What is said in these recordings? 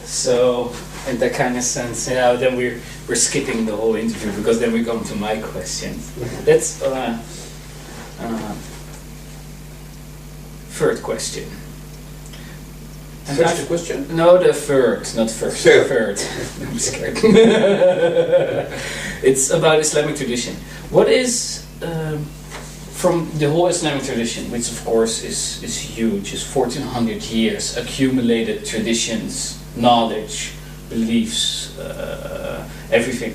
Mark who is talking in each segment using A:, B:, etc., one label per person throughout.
A: So, in that kind of sense, then we're skipping the whole interview because then we come to my questions. That's third question. And
B: First question?
A: No, the third, not first.
B: Third.
A: I'm scared. It's about Islamic tradition. What is from the whole Islamic tradition, which of course is huge, is 1400 years accumulated traditions, knowledge, beliefs, everything.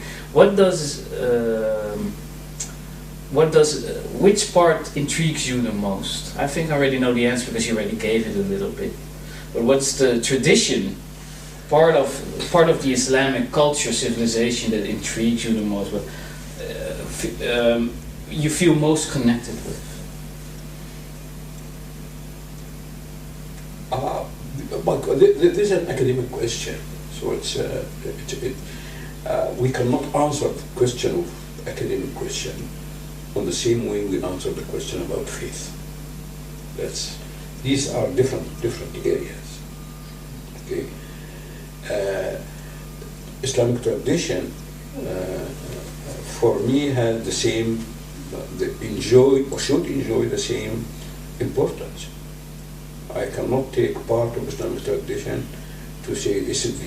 A: Which part intrigues you the most? I think I already know the answer because you already gave it a little bit. But what's the tradition, part of the Islamic culture, civilization that intrigues you the most? But you feel most connected with?
B: This is an academic question, so we cannot answer the question of academic question on the same way we answer the question about faith. These are different areas. Okay, Islamic tradition for me has the same, should enjoy the same importance. I cannot take part of Islamic tradition to say this is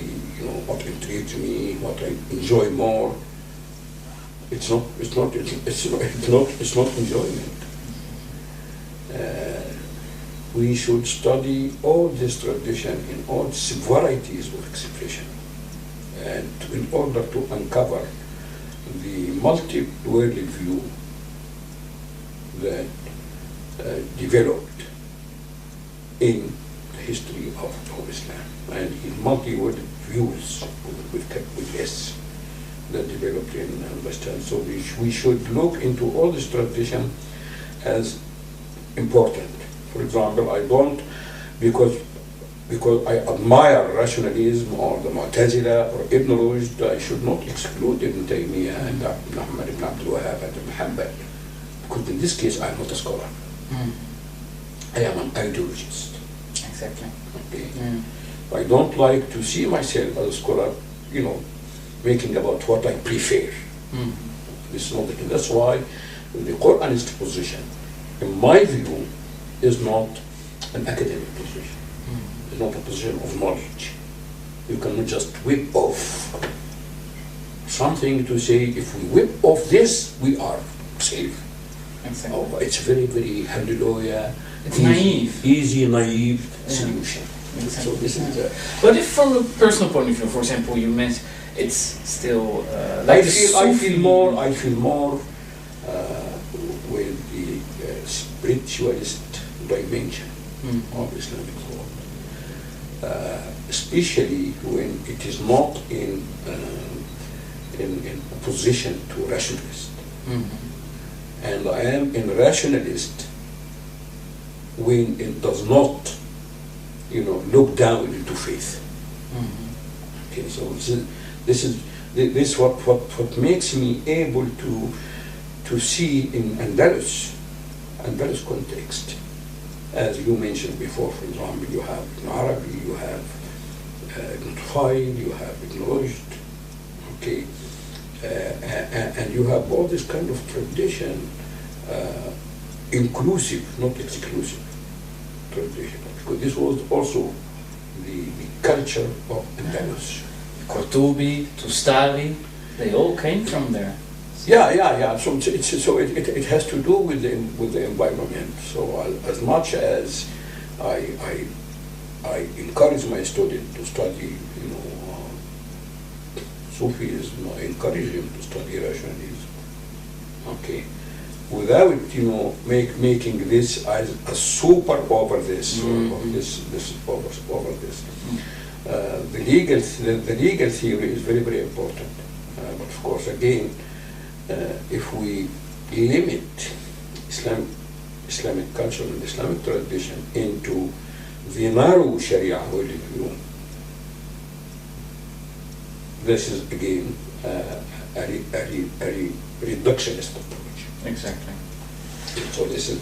B: what intrigues me, what I enjoy more. It's not enjoyment. We should study all this tradition in all its varieties of expression, and in order to uncover the multi-worldly view that developed in the history of Islam, and in multi-world views with S that developed in Western. So we should look into all this tradition as important. For example, I don't, because I admire rationalism or the Mu'tazila or Ibn Rushd, I should not exclude Ibn Taymiyyah and Muhammad ibn Abdul Wahhab and Muhammad, because in this case I'm not a scholar. I am an ideologist.
A: Exactly.
B: Okay. I don't like to see myself as a scholar, making about what I prefer. This is not the case. That's why the Quranist position, in my view, is not an academic position. It's not a position of knowledge. You cannot just whip off something to say, if we whip off this, we are safe.
A: Exactly.
B: Oh, it's very, very hallelujah.
A: It's naive.
B: Easy, naive solution.
A: Exactly.
B: So this is.
A: But if, from a personal point of view, for example, you mentioned it's still
B: I feel more with the spiritualist dimension of Islamic thought, especially when it is not in opposition to rationalist. And I am in rationalist when it does not, look down into faith. Okay, so this is what makes me able to see in Andalus context, as you mentioned before. For example, you have Ibn Arabi, you have Ibn Tufayl, you have Ibn Rushd, okay, and you have all this kind of tradition, inclusive, not exclusive tradition, because this was also the culture of Andalus.
A: Qurtubi, Tustari, they all came from there.
B: Yeah. So it has to do with the environment. So as much as I encourage my student to study, Sufism, I encourage him to study rationalism. Okay, without making this as a super over this or this over this. The legal theory is very, very important. But of course, again, if we limit Islamic culture and Islamic tradition into the narrow Sharia worldview, this is again a reductionist approach.
A: Exactly.
B: So this is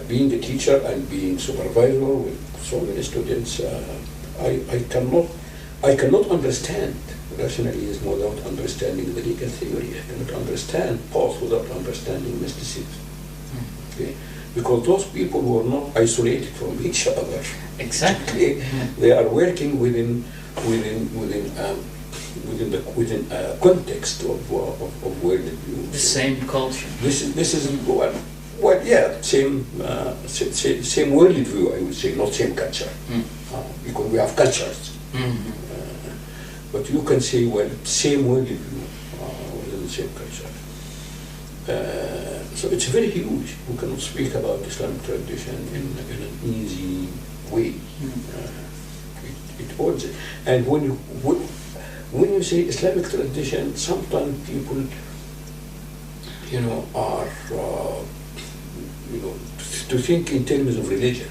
B: being a teacher and being supervisor with so many students. I cannot I cannot understand rationalism without understanding the legal theory. I cannot understand Paul without understanding mysticism. Okay? Because those people were not isolated from each other.
A: Exactly.
B: They are working within a context of worldview.
A: The same culture.
B: This is well, yeah, same worldview, I would say, not same culture, because we have cultures. But you can say, well, same worldview within the same culture. So it's very huge. We cannot speak about Islamic tradition in an easy way. It holds it. And when you say Islamic tradition, sometimes people, are, to think in terms of religion.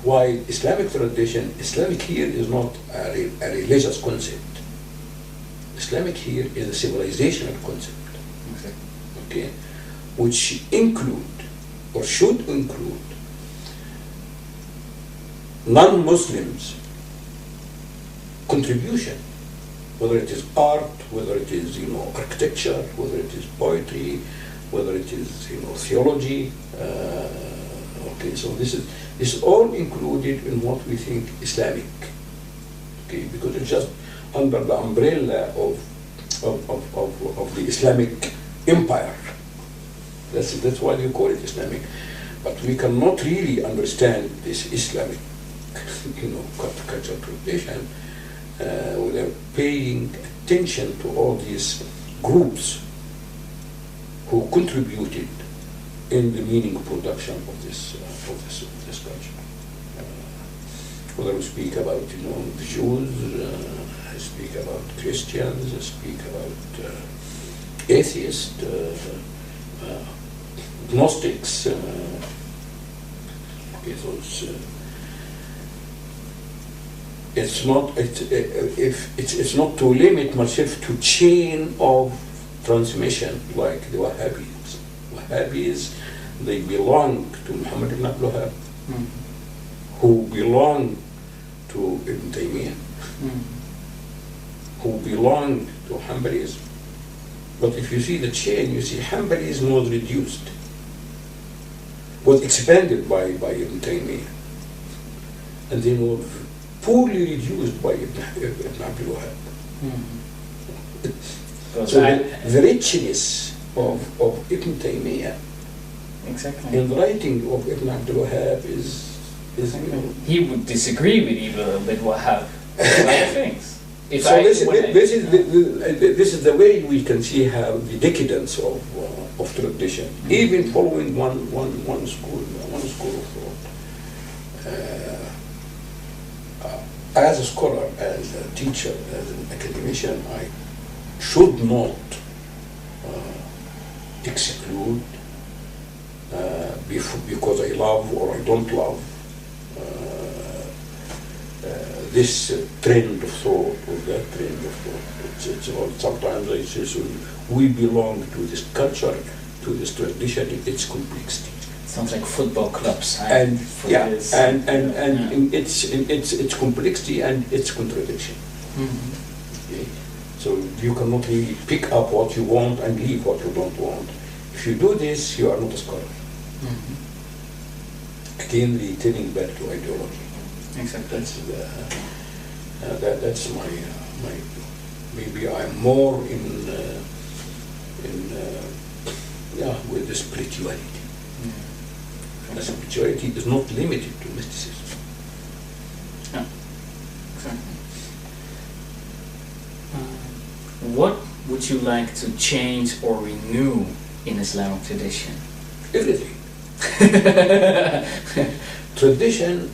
B: Why Islamic tradition, Islamic here is not a religious concept. Islamic here is a civilizational concept. Okay, which include or should include non-Muslims' contribution, whether it is art, whether it is architecture, whether it is poetry, whether it is theology. Okay, so this is all included in what we think Islamic. Okay, because it's just under the umbrella of the Islamic empire. That's why they call it Islamic. But we cannot really understand this Islamic, cultural tradition without paying attention to all these groups who contributed in the meaning production of this culture. Whether we speak about the Jews, I speak about Christians, I speak about atheists, Gnostics. It's not to limit myself to chain of transmission like the Wahhabis. Wahhabis, they belong to Muhammad ibn Abdul Wahhab, who belong to Ibn Taymiyyah, who belong to Hanbalism. But if you see the chain, you see Hanbalism was reduced, was expanded by Ibn Taymiyyah, and then was poorly reduced by Ibn Abdul Wahhab. So the richness of Ibn Taymiyyah in the writing of Ibn Abdul Wahhab is
A: he would disagree with Ibn Wahhab on other things.
B: So this is the way we can see how the decadence of tradition, even following one school of thought. As a scholar, as a teacher, as an academician, I should not exclude because I love or I don't love this trend of thought or that trend of thought. Sometimes I say, so we belong to this culture, to this tradition, its complexity.
A: Sounds like football clubs.
B: And its complexity and its contradiction. Okay? So you cannot really pick up what you want and leave what you don't want. If you do this, you are not a scholar. Again, returning back to ideology.
A: Exactly.
B: That's my maybe I'm more with the spirituality. The spirituality is not limited to mysticism.
A: Yeah, exactly. What would you like to change or renew in Islamic tradition?
B: Everything. Tradition,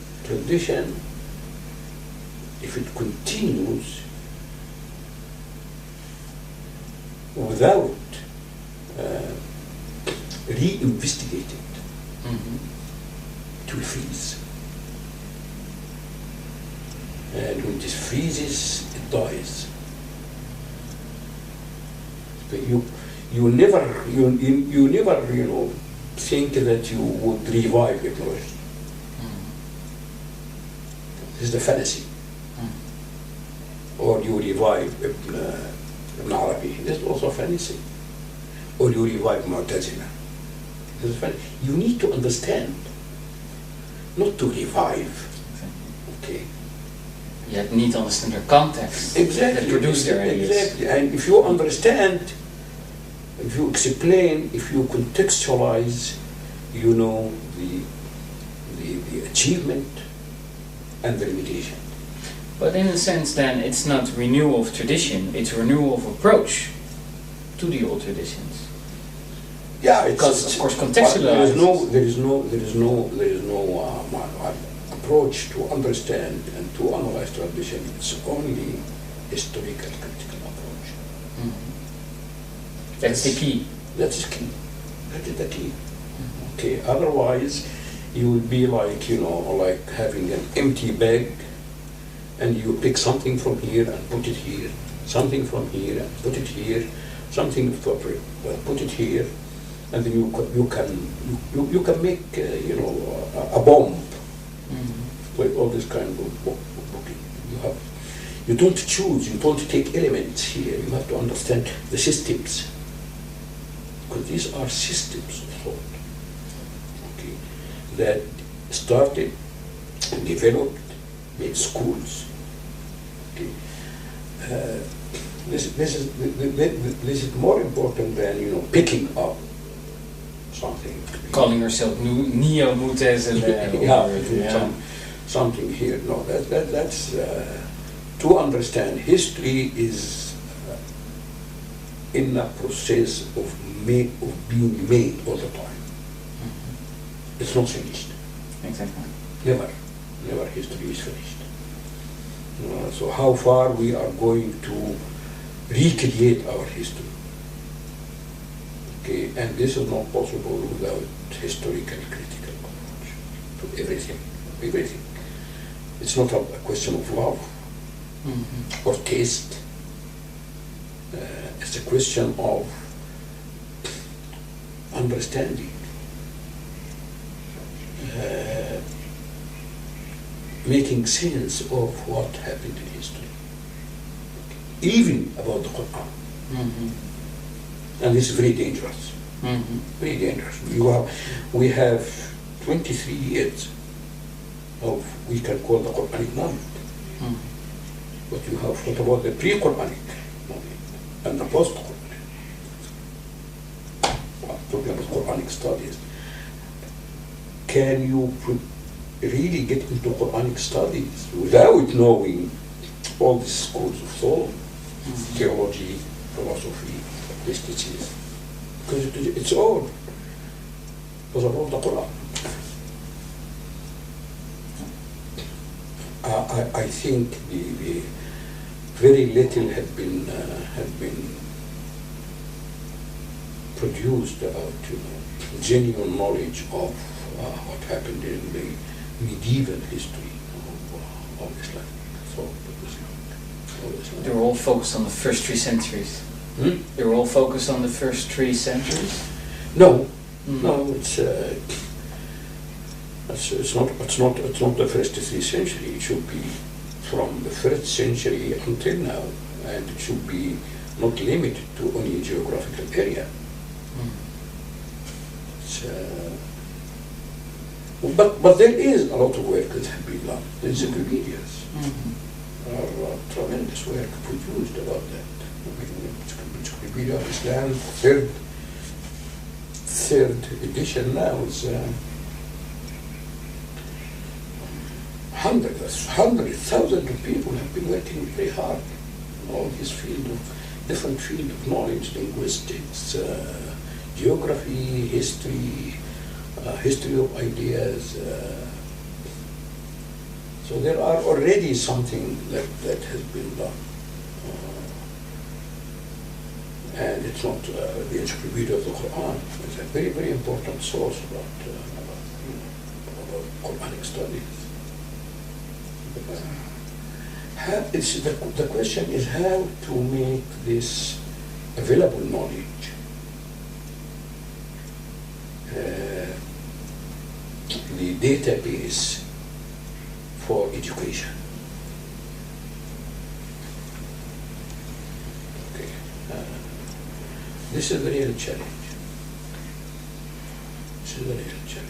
B: if it continues without re-investigating, it will freeze. And when it freezes, it dies. But you never think that you would revive it. This is the fantasy. Or you revive Ibn Arabi. This is also fantasy. Or you revive Mu'tazila. This is fantasy. You need to understand, not to revive. Okay.
A: You need to understand their context.
B: Exactly.
A: That produce their ideas.
B: Exactly. And if you understand, if you explain, if you contextualize, you know the achievement and the limitation.
A: But in a sense then, it's not renewal of tradition, it's renewal of approach to the old traditions.
B: Yeah,
A: Because of course contextualized.
B: There is no approach to understand and to analyze tradition. It's only historical critical approach.
A: Mm-hmm. That's the key.
B: That's the key. That is the key. Okay. Otherwise, you will be like like having an empty bag, and you pick something from here and put it here, something from here and put it here, something put it here, and then you can make a bomb with all this kind of booking. You don't choose, you don't take elements here. You have to understand the systems, because these are systems of thought. Okay, that started and developed, made schools. Okay. This is more important than picking up something.
A: Calling yourself neo-Mu'tazila.
B: Something here. No, that's to understand. History is in a process of being made all the time. Mm-hmm. It's not finished.
A: Exactly.
B: Never history is finished. So how far we are going to recreate our history? Okay, and this is not possible without historical critical approach to everything. Everything. It's not a question of love or taste. It's a question of understanding, making sense of what happened in history, even about the Quran. And this is very dangerous. Very dangerous. We have 23 years of, we can call the Quranic knowledge. But you have, what about the pre-Quranic knowledge and the post-Quranic? Well, talking about Quranic studies. Can you really get into Quranic studies without knowing all these schools of thought, theology, philosophy, mysticism? Because it's all was about the Quran. I think the very little have been produced about genuine knowledge of what happened in the medieval history of Islam.
A: They were all focused on the first 3 centuries. They were all focused on the first 3 centuries.
B: No, it's not the first 3 centuries. It should be from the 1st century until now, and it should be not limited to only a geographical area. But there is a lot of work that has been done. The encyclopedias are tremendous work produced about that. Encyclopedia of Islam, third edition now is hundreds, thousands of people have been working very hard in all this different field of knowledge, linguistics, geography, history, history of ideas. So there are already something that has been done. And it's not the encyclopedia of the Quran. It's a very, very important source about Quranic studies. The question is how to make this available knowledge the database for education. Okay. This is the real challenge. This is the real challenge.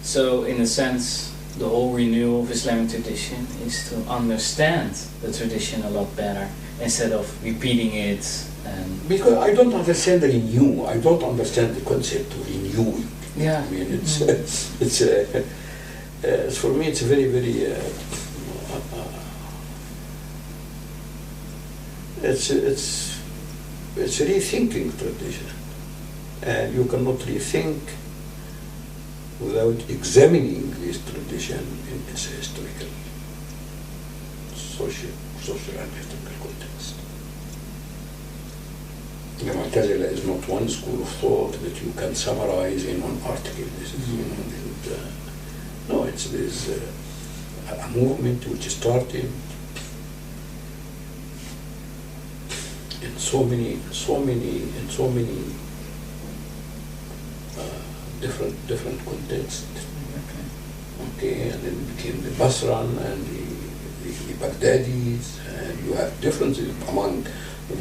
A: So, in a sense, the whole renewal of Islamic tradition is to understand the tradition a lot better instead of repeating it. And
B: Because I don't understand the renew. I don't understand the concept of renewing.
A: yeah,
B: I mean, it's for me, it's a very, very. It's a rethinking tradition, and you cannot rethink without examining this tradition in its historical, social and historical context. The Mu'tazila is not one school of thought that you can summarize in one article. This is, no, there's a movement which started in so many different contexts. Okay, and then it became the Basran and the Baghdadis, and you have differences among the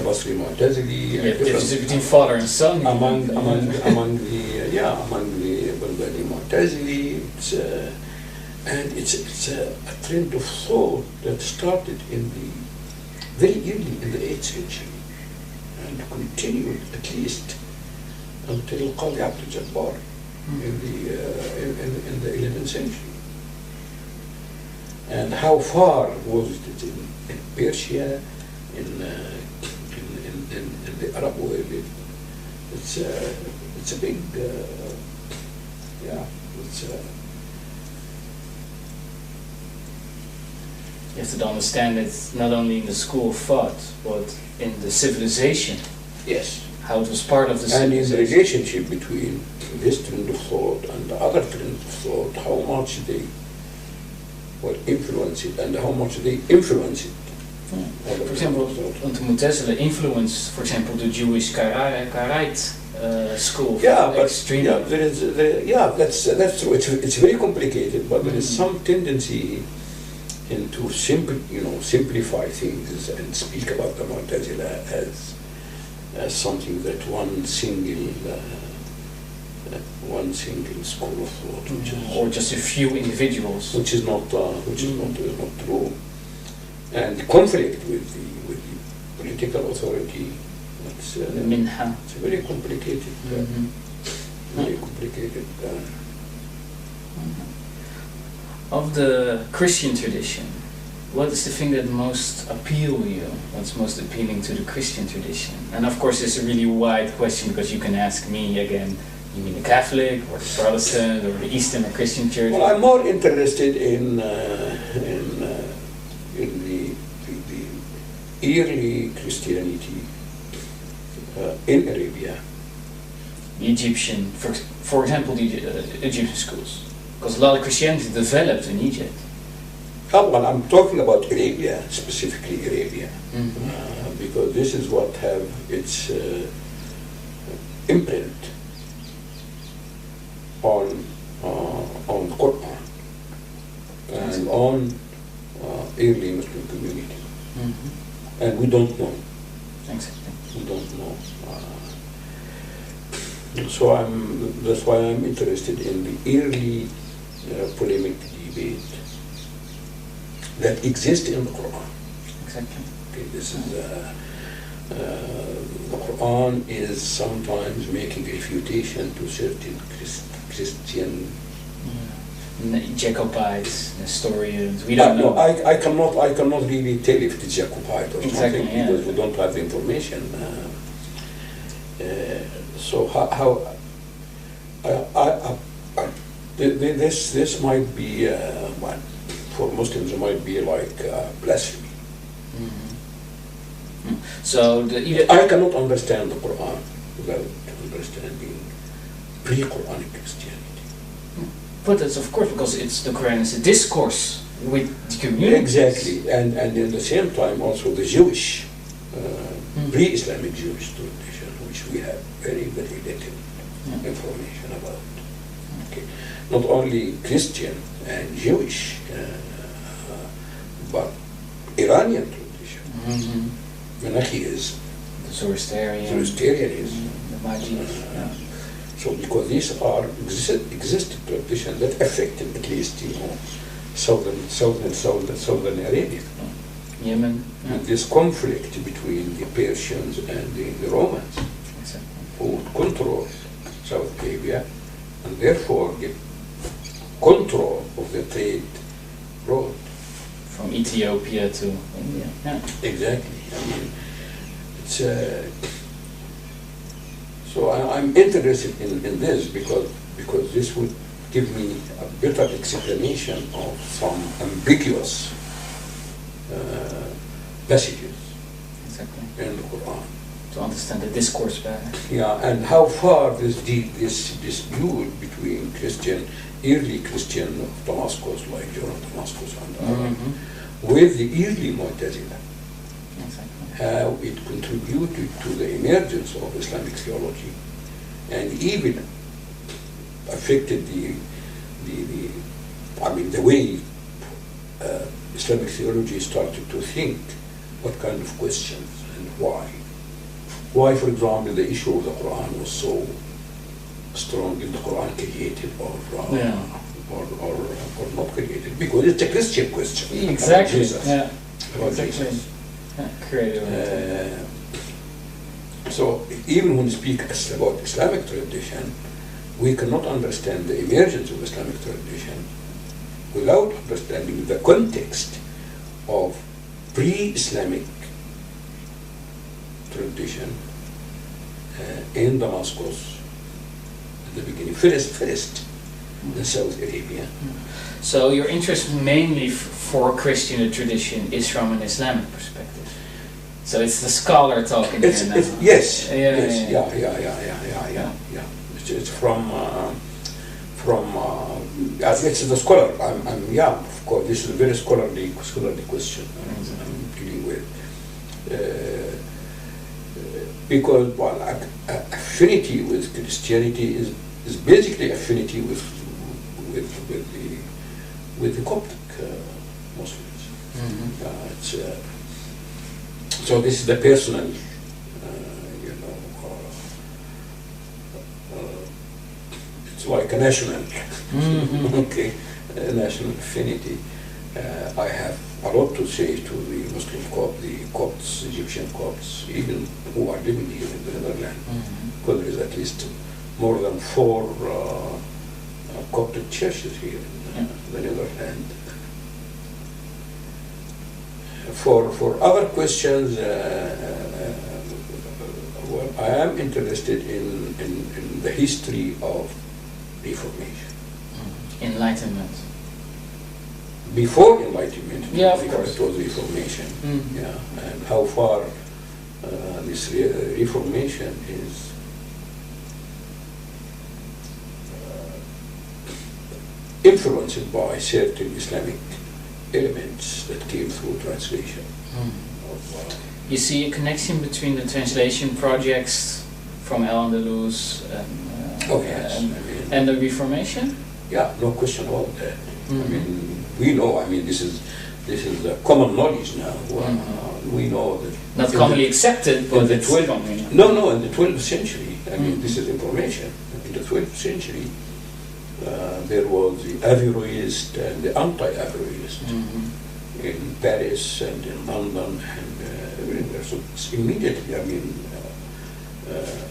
B: Basri Mu'tazili.
A: yeah, differences between father and son.
B: Among the Baghdadi Mu'tazili, it's a trend of thought that started very early in the 8th century and continued at least until Qadi Abdul Jabbar in the 11th century. And how far was it in Persia, in the Arab world? It's a big,
A: You have to understand it not only in the school of thought, but in the civilization.
B: yes.
A: How it was part of the
B: And in the
A: civilization.
B: relationship between this trend of thought and the other trends of thought, how much they influence it and how much they influence it.
A: For example, the Mu'tazila influenced, for example, the Jewish Karaite school.
B: Yeah, but
A: extremely.
B: that's true. It's very complicated, but there is some tendency into simplify things and speak about the Mu'tazila as something that one single school of thought,
A: or just a few individuals.
B: which is not true, and the conflict with the political authority. It's
A: The Minha.
B: it's a very complicated, very complicated.
A: Of the Christian tradition, what is the thing that most appeal you? What's most appealing to the Christian tradition? And of course, it's a really wide question because you can ask me again. You mean the Catholic or the Protestant or the Eastern or Christian Church?
B: Well, I'm more interested in the early Christianity in Arabia.
A: The Egyptian, for example, the Egyptian schools, because a lot of Christianity developed in Egypt.
B: Well, I'm talking about Arabia, specifically Arabia, because this is what have its imprint on the Quran and on early Muslim community, and we don't know.
A: Exactly.
B: We don't know. So that's why I'm interested in the early polemic debate that exists in the Quran.
A: Exactly.
B: Okay, this is the Quran is sometimes making refutation to certain Christian.
A: Jacobites, Nestorians. We don't know.
B: No, I cannot really tell if it's Jacobite or
A: Exactly,
B: something
A: yeah.
B: because we don't have the information. So how this might be for Muslims it might be like blasphemy.
A: So
B: I cannot understand the Quran without understanding pre-Quranic Christianity.
A: But that's of course because the Quran is a discourse with the community.
B: Exactly, and at the same time also the Jewish, pre-Islamic Jewish tradition, which we have very, very little information about. Okay. Not only Christian and Jewish, but Iranian tradition. Menachieism,
A: The Zoroastrian.
B: Zoroastrianism.
A: The Magi.
B: So because these are existing traditions that affected at least southern Arabia.
A: Yemen.
B: And this conflict between the Persians and the Romans,
A: Exactly.
B: who would control South Arabia and therefore get control of the trade road.
A: From Ethiopia to India. Yeah.
B: Exactly. I mean, it's so I'm interested in this because this would give me a better explanation of some ambiguous passages
A: Exactly.
B: in the Quran.
A: To understand the discourse better.
B: Yeah, and how far this dispute between early Christian of Damascus, like John of Damascus and others, with the early Mu'tazila,
A: Exactly.
B: how it contributed to the emergence of Islamic theology, and even affected the way Islamic theology started to think what kind of questions and why. Why, for example, the issue of the Quran was so strong in the Quran created or not created? Because it's a Christian question.
A: Exactly.
B: About Jesus.
A: Yeah.
B: About
A: Exactly.
B: Jesus.
A: Yeah. Creative.
B: So even when we speak about Islamic tradition, we cannot understand the emergence of Islamic tradition without understanding the context of pre-Islamic tradition in Damascus at the beginning, first in South Arabia.
A: So your interest mainly for Christian tradition is from an Islamic perspective. So it's the scholar talking here now.
B: Yes,
A: Yeah.
B: It's from it's the scholar. Of course, this is a very scholarly question I'm dealing with. Because affinity with Christianity is basically affinity with the Coptic Muslims. So this is the personal, it's like a national, okay, a national affinity. I have a lot to say to the Muslim Copts, Egyptian Copts, even who are living here in the Netherlands, because there is at least more than 4 Coptic churches here in the Netherlands. For other questions, well, I am interested in the history of Reformation.
A: Enlightenment.
B: Before Enlightenment,
A: Yeah, of course.
B: it was Reformation. And how far this Reformation is influenced by certain Islamic elements that came through translation.
A: You see a connection between the translation projects from Al-Andalus and the Reformation?
B: Yeah, no question about that. I mean, we know. I mean, this is common knowledge now. We know that.
A: Not commonly accepted, but it's commonly.
B: No, in the 12th century. I mean, this is information. In the 12th century, there was the Averroist and the anti-Averroist in Paris and in London and everywhere. So it's immediately, I mean,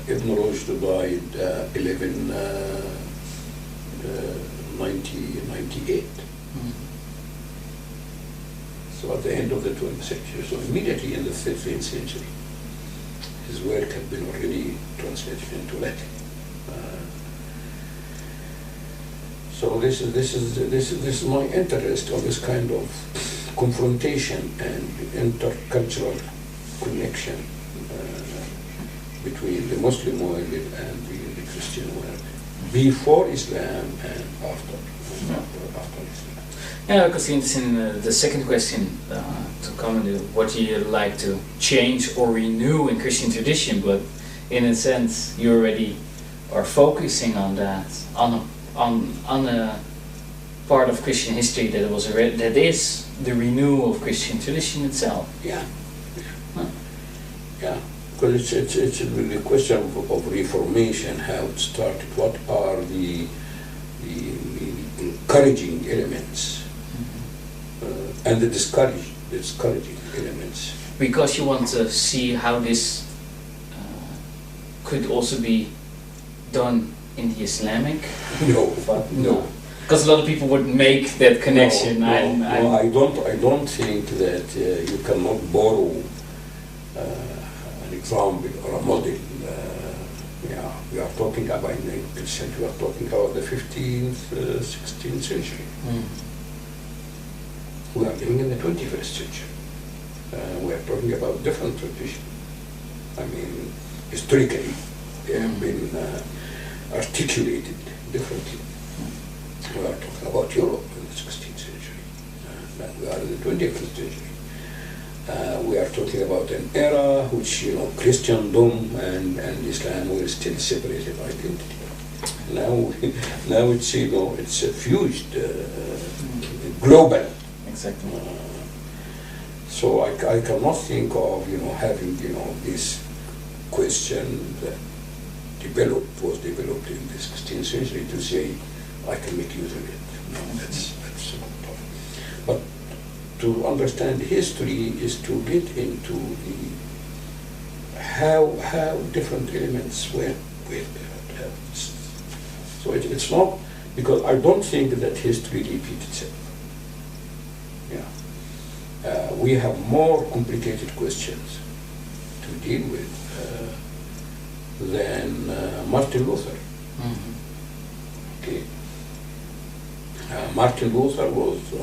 B: Ibn Rushd died 1198. So at the end of the 12th century, so immediately in the 13th century, his work had been already translated into Latin. So this is my interest on this kind of confrontation and intercultural connection between the Muslim world and the Christian world, before Islam and after Islam.
A: Yeah, because in the second question to comment, what do you like to change or renew in Christian tradition? But in a sense, you already are focusing on that, on on a part of Christian history that was that is the renewal of Christian tradition itself.
B: Yeah.
A: Huh.
B: Yeah. Because it's the question of reformation, how it started, what are the encouraging elements and the discouraging elements.
A: Because you want to see how this could also be done in the Islamic.
B: No.
A: Because a lot of people would make that connection.
B: I don't think that you cannot borrow an example or a model. We are talking about in the 19th century. We are talking about the 15th, 16th century. We are living in the 21st century. We are talking about different traditions. I mean, historically, they have been articulated differently. We are talking about Europe in the 16th century. And we are in the 21st century. We are talking about an era which, Christendom and Islam were still separated identity. Now it's, it's a fused, global.
A: Exactly.
B: So I cannot think of, having, this question that was developed in the 16th century to say, I can make use of it. No, that's not possible. But to understand history is to get into how different elements were. So it's not, because I don't think that history repeats itself. Yeah. We have more complicated questions to deal with than Martin Luther. Okay. Martin Luther was, the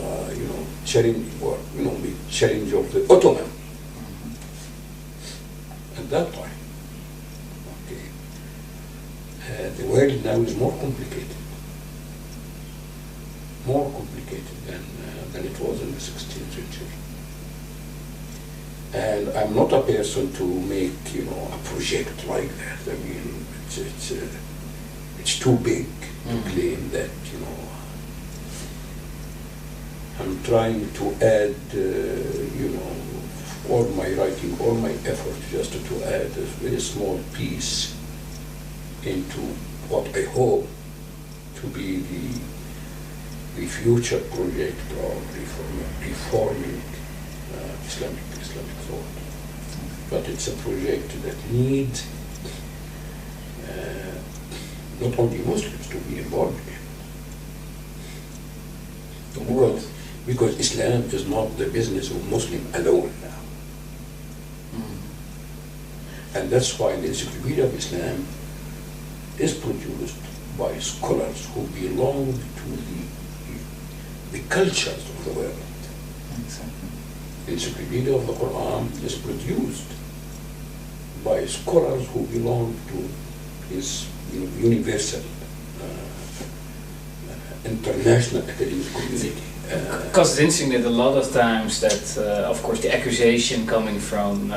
B: challenge of the Ottoman at that time. Okay. The world now is more complicated than it was in the 16th century. And I'm not a person to make, a project like that. I mean, it's too big to claim that, I'm trying to add, all my writing, all my effort just to add a very small piece into what I hope to be the future project of reforming Islamic thought. But it's a project that needs not only Muslims to be involved in. The world. Because Islam is not the business of Muslim alone now. And that's why the Encyclopedia of Islam is produced by scholars who belong to the cultures of the world.
A: Exactly.
B: The Encyclopedia of the Quran is produced by scholars who belong to this universal, international academic community.
A: Because it's interesting that a lot of times that, of course, the accusation coming from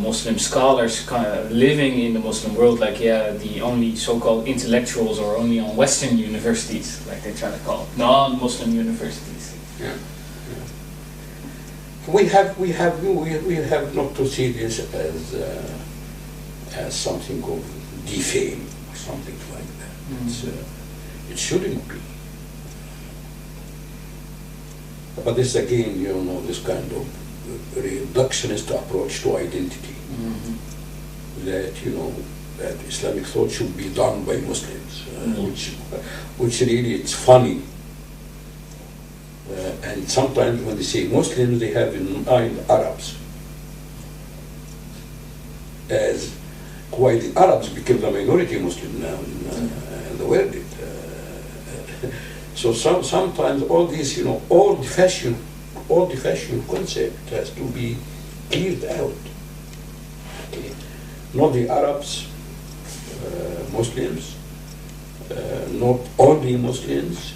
A: Muslim scholars living in the Muslim world, like, the only so-called intellectuals are only on Western universities, like they try to call it, non-Muslim universities.
B: Yeah. We have not to see this as something of defame or something like that. It shouldn't be. But this again, this kind of reductionist approach to identity. That that Islamic thought should be done by Muslims, which really it's funny. And sometimes when they say Muslims, they have in mind Arabs, as while the Arabs became the minority Muslim now in the world. So sometimes all these, old fashioned concept has to be cleared out. Okay. Not the Arabs, Muslims, not only Muslims.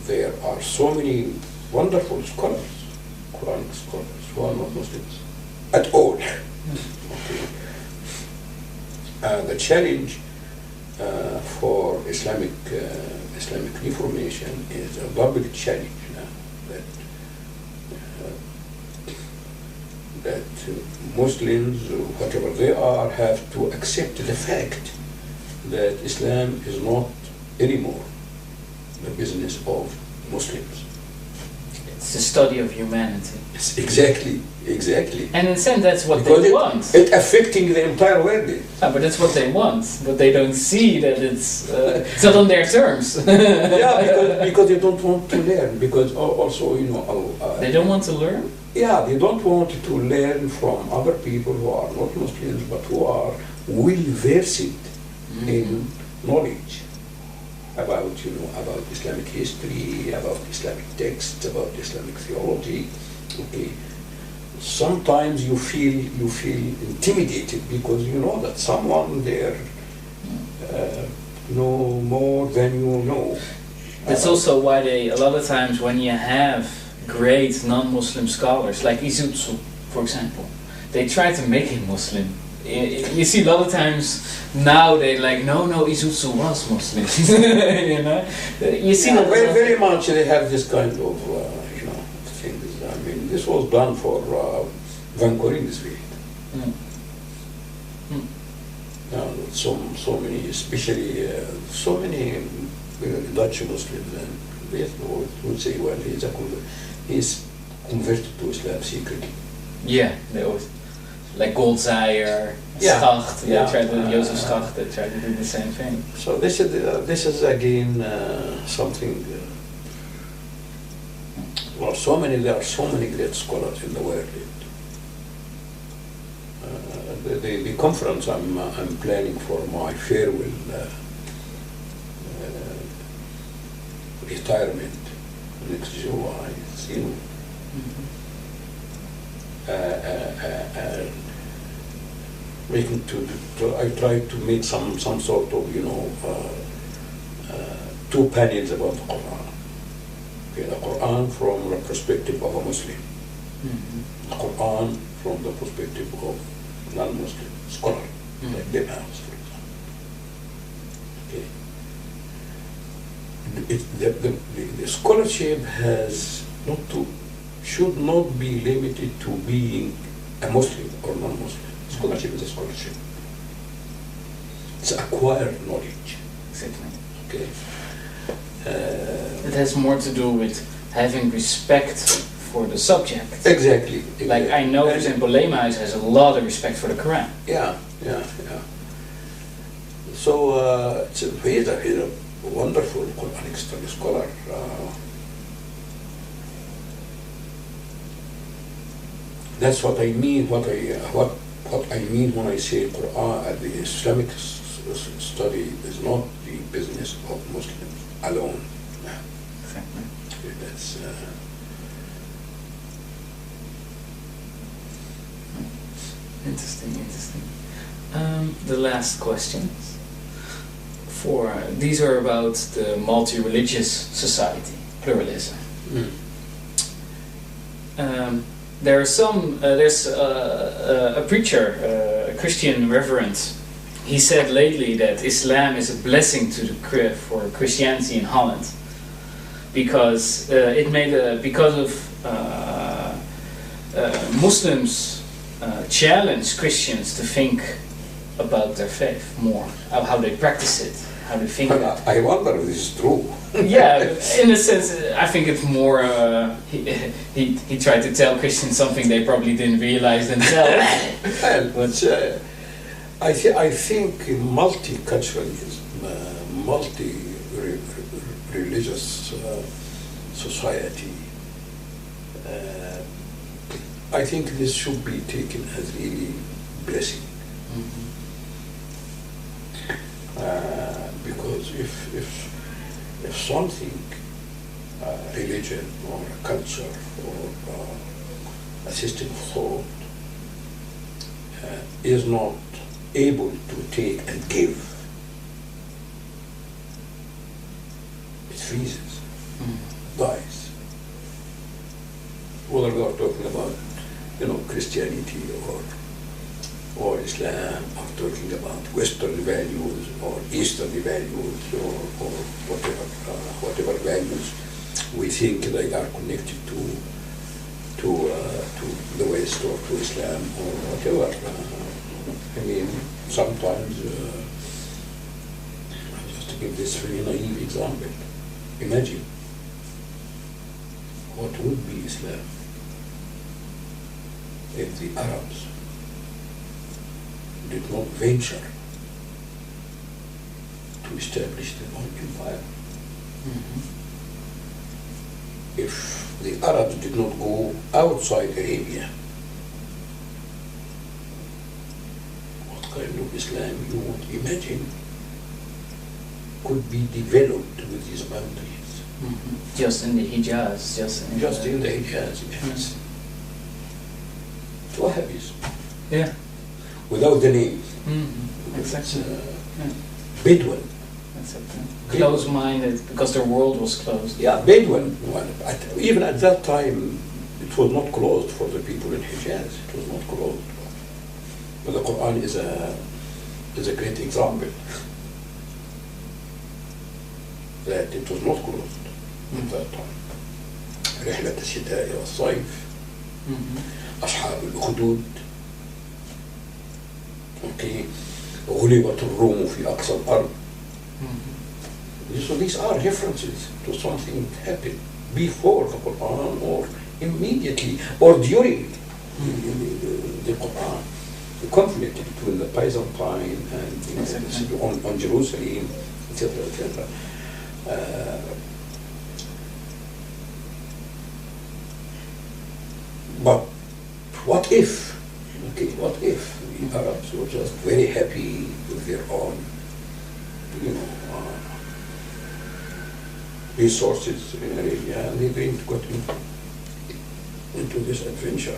B: There are so many wonderful scholars, Quranic scholars, who are not Muslims at all. Okay. The challenge for Islamic reformation is a double challenge now, that Muslims, whatever they are, have to accept the fact that Islam is not anymore the business of Muslims.
A: It's the study of humanity.
B: It's exactly.
A: And in a sense, that's what
B: Because
A: they want.
B: It's affecting the entire world.
A: But that's what they want. But they don't see that it's not on their terms.
B: Yeah, because they don't want to learn. Because also,
A: they don't want to learn?
B: yeah, they don't want to learn from other people who are not Muslims, but who are well-versed in knowledge about, about Islamic history, about Islamic texts, about Islamic theology. Okay. Sometimes you feel intimidated because you know that someone there know more than you know.
A: That's also why a lot of times when you have great non-Muslim scholars, like Izutsu, for example, they try to make him Muslim. You see a lot of times now they like, no, Izutsu was Muslim. You see that
B: very much they have this kind of things. I mean, this was done for Van Corin's way. So many, especially so many Dutch Muslims, and they would say, well, he's converted to Islam secretly.
A: Yeah, they always like Goldzijer, Schacht. Jozef Schacht. They try to do the same thing.
B: So this is again something. There are so many great scholars in the world. The conference I'm planning for my farewell retirement next July. I try to make some sort of 2 panels about the Quran. Okay, the Quran from the perspective of a Muslim, the Quran from the perspective of non-Muslim scholar, like the Imams, for example. Okay. The scholarship should not be limited to being a Muslim or non-Muslim. Scholarship is a scholarship. It's acquired knowledge.
A: Exactly.
B: Okay.
A: It has more to do with having respect for the subject.
B: Exactly.
A: Like I know, for example, Leemhuis has a lot of respect for the Quran.
B: Yeah. So he's a wonderful Quranic study scholar. That's what I mean. What I mean when I say Quran, the Islamic study is not the business of Muslims alone.
A: Exactly.
B: That's
A: interesting. The last questions. These are about the multi-religious society, pluralism. There's a preacher, a Christian reverend. He said lately that Islam is a blessing for Christianity in Holland because Muslims challenge Christians to think about their faith more, how they practice it, how they think about it.
B: I wonder if this is true.
A: Yeah, in a sense, I think it's more. He tried to tell Christians something they probably didn't realize themselves.
B: I think multiculturalism, multi-religious society. I think this should be taken as really blessing. Because if something, religion or a culture or a system of thought is not able to take and give, it freezes, dies. Whether we are talking about, Christianity or Islam or talking about Western values or Eastern values or whatever values we think they are connected to the West or to Islam or whatever. I mean, sometimes, just to give this very naive example, imagine what would be Islam if the Arabs did not venture to establish their own empire.
A: Mm-hmm.
B: If the Arabs did not go outside Arabia, what kind of Islam you would imagine could be developed with these boundaries?
A: Mm-hmm. Just in the Hijaz, just in
B: the Hijaz, yes. Wahhabis.
A: Yeah.
B: Without the name.
A: Mm-hmm. Exactly.
B: Bedouin.
A: Close-minded, because their world was closed.
B: Yeah, Bedouin. Well, even at that time, it was not closed for the people in Hijaz. It was not closed. But the Quran is a great example that it was not closed at that time. رحلة الشتاء والصيف. أصحاب الأخدود. Okay. غلبت الروم في أقصى الأرض. So these are references to something that happened before the Quran or immediately or during the Quran. The conflict between the Byzantine and on Jerusalem, etc., etc. But what if? Okay, what if the Arabs were just very happy with their own, resources in Arabia, and they didn't go into this adventure?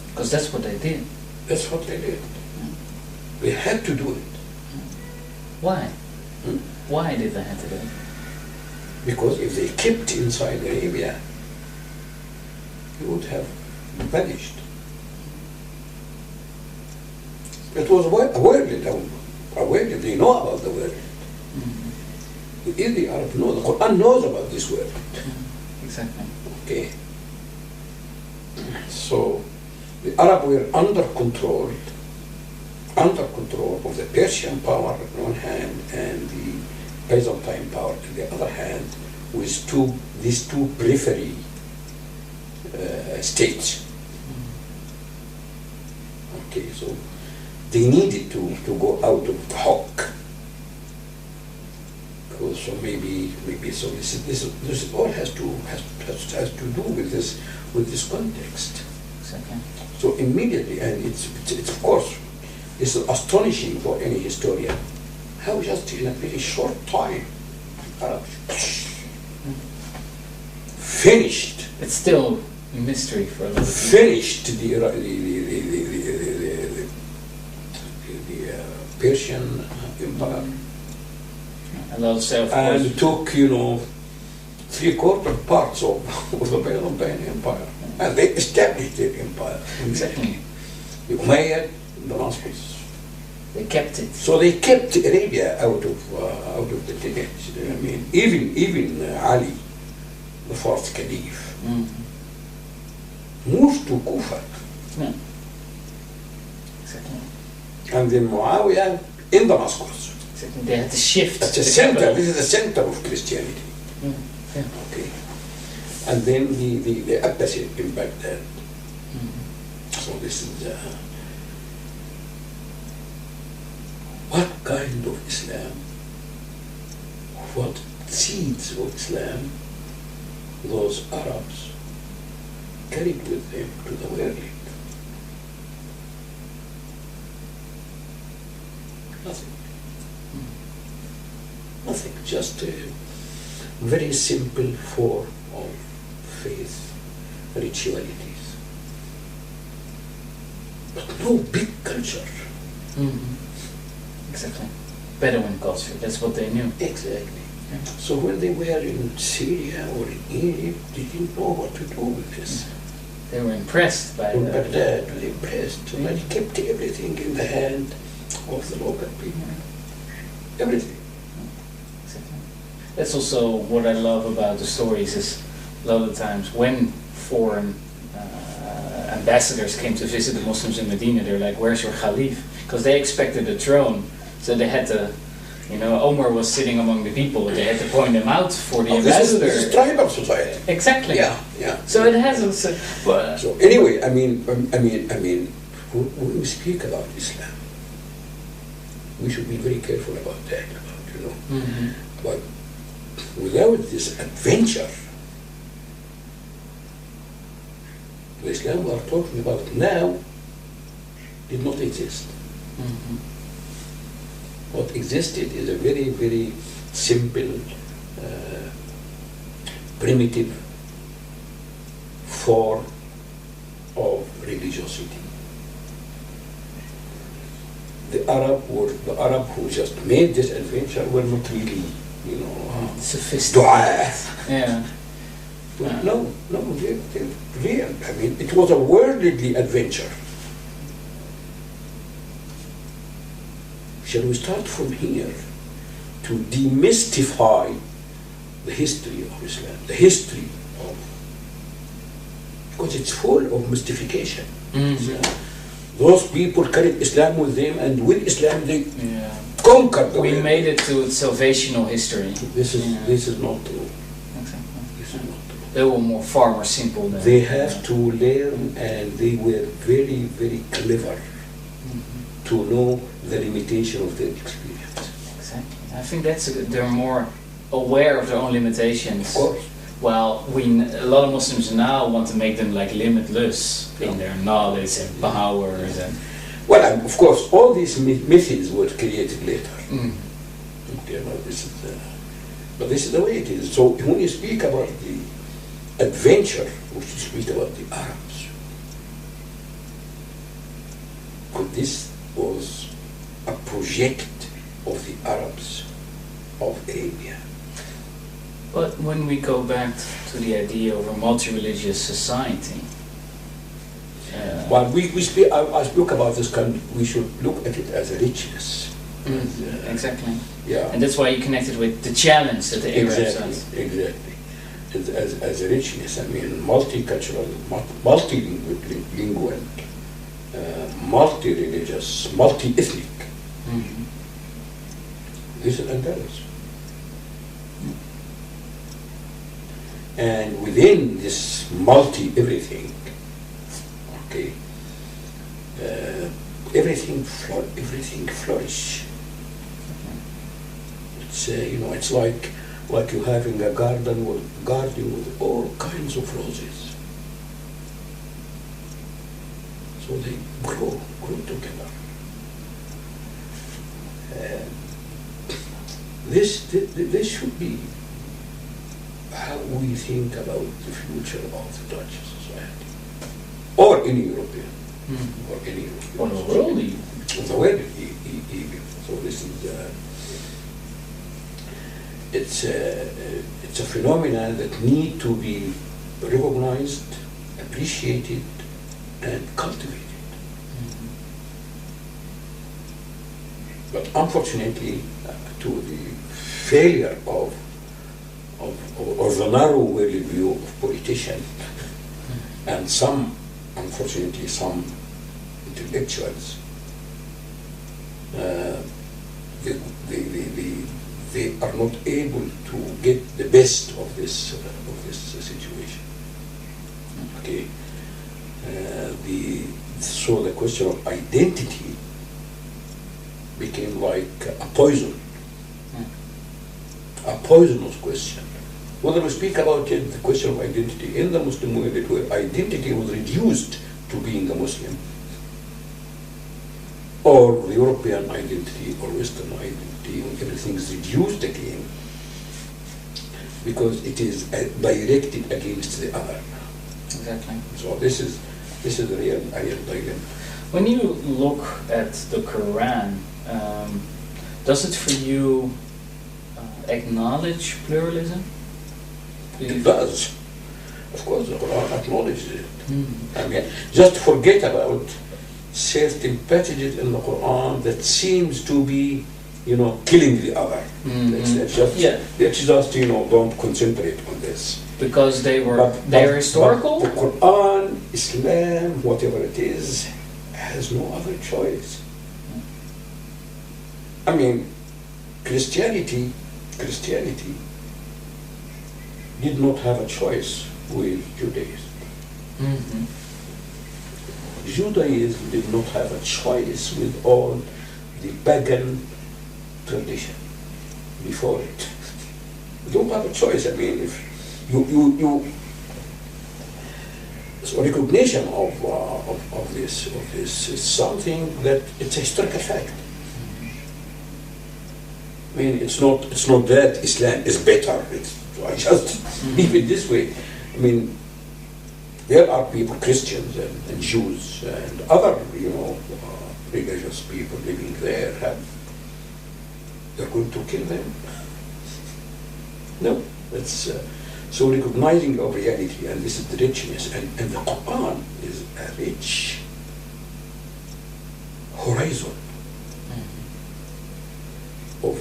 A: Because that's what they did.
B: That's what they did. They had to do it.
A: Why? Why did they have to do it?
B: Because if they kept inside Arabia, they would have vanished. It was a world, they know about the world. If the Arab know, the Quran knows about this world.
A: Exactly.
B: Okay. So the Arab were under control of the Persian power on one hand and the Byzantine power on the other hand, with these two periphery states. Okay, so they needed to go out of the hawk. So maybe so this all has to do with this context.
A: Exactly.
B: So immediately, and it's of course it's astonishing for any historian how just in a very short time finished.
A: It's still a mystery for a lot of people.
B: Finished the Persian Empire.
A: A lot of self
B: and took 3/4 parts of the Byzantine Empire, and they established their empire.
A: Exactly.
B: The Umayyad, Damascus.
A: They kept it.
B: So they kept Arabia out of the tenets. I mean, even Ali, the fourth caliph, moved to Kufa.
A: Yeah. Exactly.
B: And then Muawiyah in Damascus.
A: Exactly. They had to shift.
B: That's the center. This is the center of Christianity.
A: Yeah.
B: Okay. And then the Abbasid in Baghdad. So this is what kind of Islam, what seeds of Islam those Arabs carried with them to the world. Nothing. Nothing, just a very simple form of faith, ritualities. But no big culture.
A: Exactly. Bedouin culture, that's what they knew.
B: Exactly.
A: Yeah.
B: So when they were in Syria or in Egypt, they didn't know what to do with this.
A: They were impressed by
B: From
A: that.
B: Baghdad, they impressed. But he kept everything in the hand of the local people. Everything.
A: Exactly. That's also what I love about the stories is a lot of the times when foreign ambassadors came to visit the Muslims in Medina, they're like, where's your Khalif? Because they expected a throne, so they had to, Omar was sitting among the people, they had to point him out for the ambassador.
B: This is tribal society.
A: Exactly.
B: Yeah, yeah.
A: So it has also...
B: So anyway, I mean, when we speak about Islam, we should be very careful about that, But without this adventure, the Islam we are talking about now did not exist. What existed is a very, very simple, primitive form of religiosity. The Arab who just made this adventure were not really,
A: sophisticated. Yeah.
B: No, they're real. I mean, it was a worldly adventure. Shall we start from here to demystify the history of Islam, the history of, because it's full of mystification. Those people carried Islam with them, and with Islam they conquered the world.
A: We made it to salvational history.
B: This is not true.
A: Exactly.
B: This is not true.
A: They were far more simple than...
B: They have to learn, and they were very, very clever to know the limitation of their experience.
A: Exactly. I think they're more aware of their own limitations.
B: Of course.
A: Well, a lot of Muslims now want to make them like limitless in their knowledge and powers and...
B: Well, of course, all these methods were created later. But this is the way it is. So when you speak about the adventure, we should speak about the Arabs. Because this was a project of the Arabs of Arabia.
A: But when we go back to the idea of a multi-religious society...
B: Well, I spoke about this we should look at it as a richness.
A: Exactly.
B: Yeah.
A: And that's why you connected with the challenge that the Arabs had.
B: Exactly. As a richness, I mean, multicultural, multilingual, multi-religious, multi-ethnic. This is Andalus. And within this multi-everything, everything flourish. It's it's like you having a garden with all kinds of roses. So they grow together. This should be how we think about the future of the Dutch society, or any European, or any European.
A: Or the world even.
B: The world even. So this is it's a phenomenon that need to be recognized, appreciated, and cultivated. But unfortunately, to the failure of the narrow worldview of politicians and unfortunately, some intellectuals, they are not able to get the best of this situation. Okay, so the question of identity became like a poison, a poisonous question. Whether we speak about it, the question of identity in the Muslim world, where identity was reduced to being a Muslim, or the European identity or Western identity, when everything is reduced again, because it is directed against the other.
A: Exactly.
B: So this is a real dilemma.
A: When you look at the Quran, does it for you acknowledge pluralism?
B: It does. Of course, the Quran acknowledges it. I mean, just forget about certain passages in the Quran that seems to be, killing the other. Let's just, don't concentrate on this.
A: Because they are historical?
B: But the Quran, Islam, whatever it is, has no other choice. I mean, Christianity did not have a choice with Judaism. Judaism did not have a choice with all the pagan tradition before it. You don't have a choice. I mean, if so recognition of this is something that it's a historical fact. I mean, it's not that Islam is better. I just leave it this way. I mean, there are people, Christians and Jews and other, religious people living there. They're going to kill them. No, that's so recognizing of reality, and this is the richness, and the Quran is a rich horizon of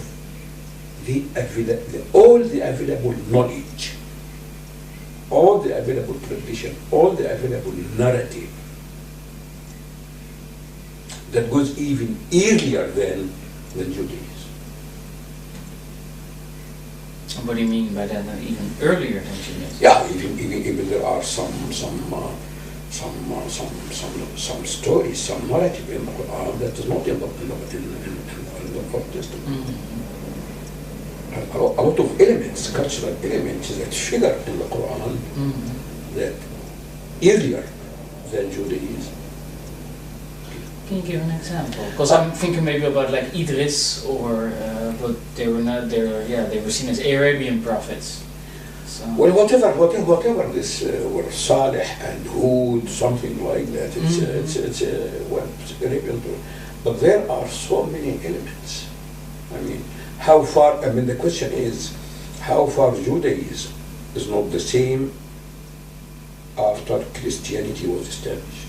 B: all the available knowledge, all the available tradition, all the available narrative that goes even earlier than Judaism.
A: What do you mean by that? Even earlier than Judaism?
B: Yeah, even there are some stories, some narrative in the Quran that is not in the Old Testament. A lot of elements, cultural elements that figure in the Quran that earlier than Judaism.
A: Can you give an example? Because I'm thinking maybe about like Idris, or but they were not. They were seen as Arabian prophets. So.
B: Well, whatever this were Saleh and Hud, something like that. It's Arabian, but there are so many elements. I mean, how far? I mean, the question is, how far Judaism is not the same after Christianity was established.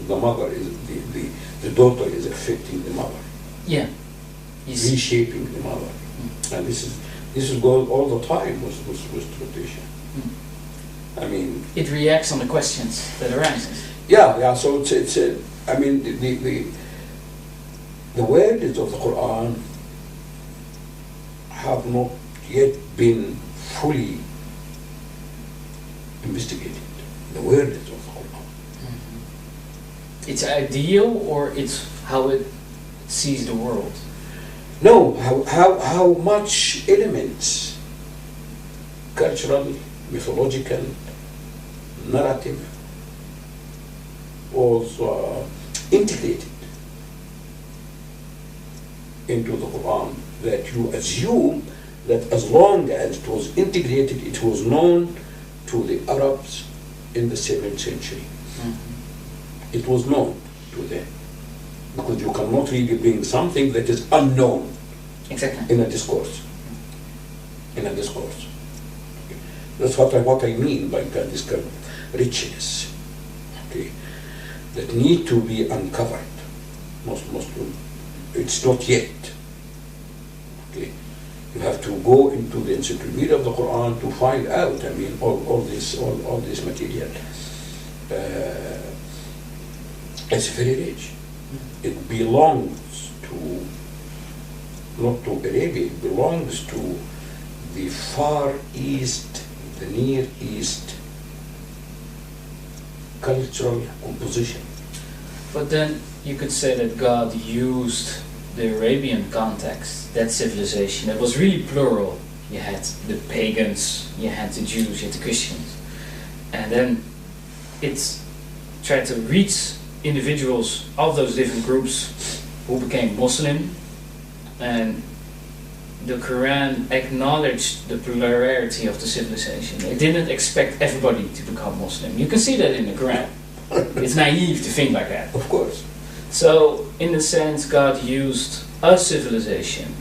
B: The mother is the daughter is affecting the mother.
A: Yeah.
B: Reshaping the mother, and this is going all the time with tradition. I mean,
A: it reacts on the questions that arises.
B: Yeah. So it's I mean the words of the Quran have not yet been fully investigated. The words of the Quran.
A: It's ideal, or it's how it sees the world?
B: No, how much elements, cultural, mythological, narrative, was integrated into the Quran, that you assume that as long as it was integrated, it was known to the Arabs in the 7th century. It was known to them, because you cannot really bring something that is unknown in a discourse. That's what I mean by this kind of richness, okay, that need to be uncovered. Most it's not yet. Okay, you have to go into the encyclopedia of the Quran to find out. I mean, all this material. It's very rich. It belongs not to Arabia, it belongs to the Far East, the Near East cultural composition.
A: But then you could say that God used the Arabian context, that civilization, that was really plural. You had the pagans, you had the Jews, you had the Christians. And then it tried to reach individuals of those different groups who became Muslim, and the Quran acknowledged the plurality of the civilization. It didn't expect everybody to become Muslim. You can see that in the Quran. It's naive to think like that.
B: Of course.
A: So, in a sense, God used a civilization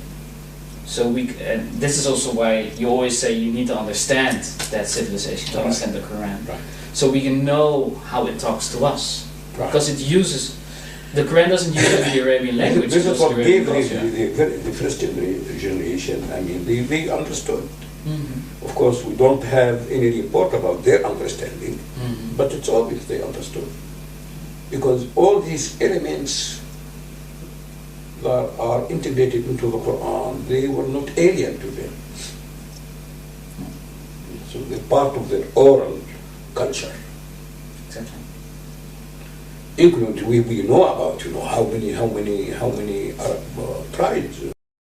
A: So and this is also why you always say you need to understand that civilization, to understand the Quran.
B: Right.
A: So we can know how it talks to us.
B: Right.
A: Because it uses, the Quran doesn't use the Arabian language.
B: This is what
A: the
B: gave
A: Arabian culture.
B: the first generation. I mean, they understood.
A: Mhm.
B: Of course, we don't have any report about their understanding,
A: Mhm.
B: but it's obvious they understood. Because all these elements that are integrated into the Quran, they were not alien to them. So they're part of their oral culture.
A: Exactly.
B: Including we know about how many Arab tribes